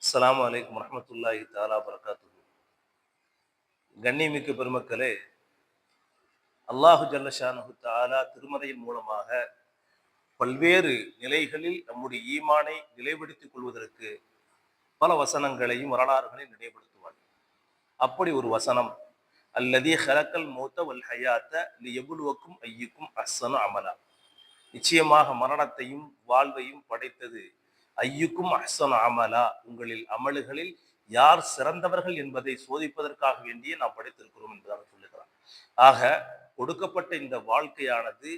அஸ்ஸலாமு அலைக்கும் வரஹ்மத்துல்லாஹி தஆலா பரகாத்துஹு. கண்ணியமிக்க பெருமக்களே, அல்லாஹு ஜல்ல ஷானஹு தஆலா திருமறையின் மூலமாக பல்வேறு நிலைகளில் நம்முடைய ஈமானை நிலைப்படுத்திக் கொள்வதற்கு பல வசனங்களையும் வரலாறுகளையும் நினைவுபடுத்துவார். அப்படி ஒரு வசனம், அல்லதீ ஹலக்கல் மௌத்த வல் ஹயாத்த லியப்லுவக்கும் ஐயுக்கும் அஹ்ஸனு அமலா. நிச்சயமாக மரணத்தையும் வாழ்வையும் படைத்தது ஐயுக்கும் அஹ்ஸனு அமலா, உங்களில் அமல்களில் யார் சிறந்தவர்கள் என்பதை சோதிப்பதற்காக வேண்டியே நாம் படைத்திருக்கிறோம் என்பதாக சொல்லுகிறார். ஆக கொடுக்கப்பட்ட இந்த வாழ்க்கையானது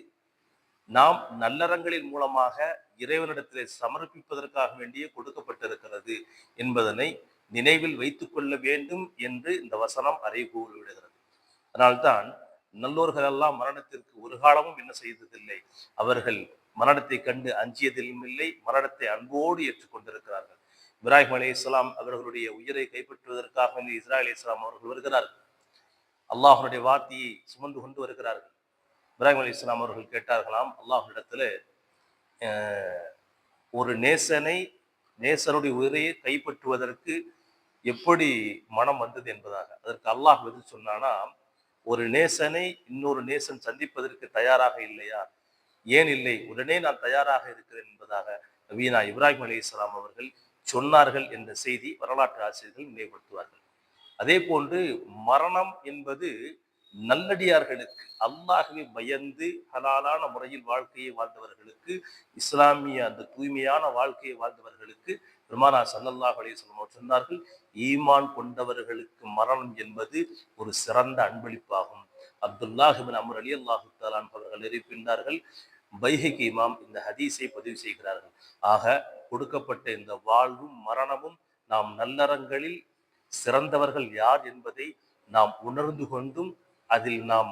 நாம் நல்லறங்களின் மூலமாக இறைவனிடத்திலே சமர்ப்பிப்பதற்காக வேண்டியே கொடுக்கப்பட்டிருக்கிறது என்பதனை நினைவில் வைத்துக் கொள்ள வேண்டும் என்று இந்த வசனம் அறைகூறி விடுகிறது. அதனால்தான் நல்லோர்கள் எல்லாம் மரணத்திற்கு ஒரு காலமும் என்ன செய்ததில்லை, அவர்கள் மரணத்தை கண்டு அஞ்சியதிலும் இல்லை, மரணத்தை அன்போடு ஏற்றுக்கொண்டிருக்கிறார்கள். இப்ராஹிம் அலைஹிஸ்ஸலாம் அவர்களுடைய உயிரை கைப்பற்றுவதற்காக இஸ்ராயல் அலைஹிஸ்ஸலாம் அவர்கள் வருகிறார்கள். அல்லாஹ்வுடைய வார்த்தையை சுமந்து கொண்டு வருகிறார்கள். இப்ராஹிம் அலைஹிஸ்ஸலாம் அவர்கள் கேட்டார்களாம் அல்லாஹ்விடத்துல, ஒரு நேசனுடைய உயிரையை கைப்பற்றுவதற்கு எப்படி மனம் வந்தது என்பதாக. அதற்கு அல்லாஹ் பதில் சொன்னானா, ஒரு நேசனை இன்னொரு நேசன் சந்திப்பதற்கு தயாராக இல்லையா? ஏன் இல்லை, உடனே நான் தயாராக இருக்கிறேன் என்பதாக நபீனா இப்ராஹிம் அலைஹிஸ்ஸலாம் அவர்கள் சொன்னார்கள் என்ற செய்தி வரலாற்று ஆசிரியர்கள் நினைவுபடுத்துவார்கள். அதே போன்று மரணம் என்பது நல்லடியார்களுக்கு, அல்லாஹ்வை பயந்து ஹலாலான முறையில் வாழ்க்கையை வாழ்ந்தவர்களுக்கு, இஸ்லாமிய அந்த தூய்மையான வாழ்க்கையை வாழ்ந்தவர்களுக்கு பெருமானார் ஸல்லல்லாஹு அலைஹி வஸல்லம் சொன்னார்கள், ஈமான் கொண்டவர்களுக்கு மரணம் என்பது ஒரு சிறந்த அன்பளிப்பாகும். அப்துல்லாஹ் இப்னு அம்ர் ரலியல்லாஹு தஆலா அன்ஹு அவர்கள் அறிவிக்கின்றார்கள். பைஹகி இமாம் இந்த ஹதீஸை பதிவு செய்கிறார்கள். ஆக கொடுக்கப்பட்ட இந்த வாழ்வும் மரணமும் நாம் நல்லறங்களில் சிறந்தவர்கள் யார் என்பதை நாம் உணர்ந்து கொண்டும், அதில் நாம்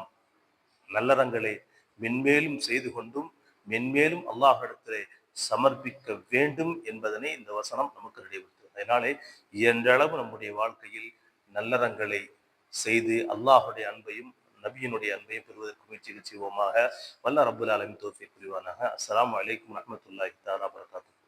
நல்லறங்களை மென்மேலும் செய்து கொண்டும் மென்மேலும் அல்லாஹ்விடத்திலே சமர்ப்பிக்க வேண்டும் என்பதனை இந்த வசனம் நமக்கு நினைவுறுத்துகிறது. அதனாலே இயன்றளவு நம்முடைய வாழ்க்கையில் நல்லறங்களை செய்து அல்லாஹுடைய அன்பையும் நபியினுடைய அன்பையும் பெறுவதற்கு முயற்சிகள் செய்வோமாக. வல்ல ரப்புல் ஆலமீன் தௌஃபீக் புரிவானாக. அஸ்ஸலாமு அலைக்கும் வரஹ்மத்துல்லாஹி தஆலா வபரகாத்துஹு.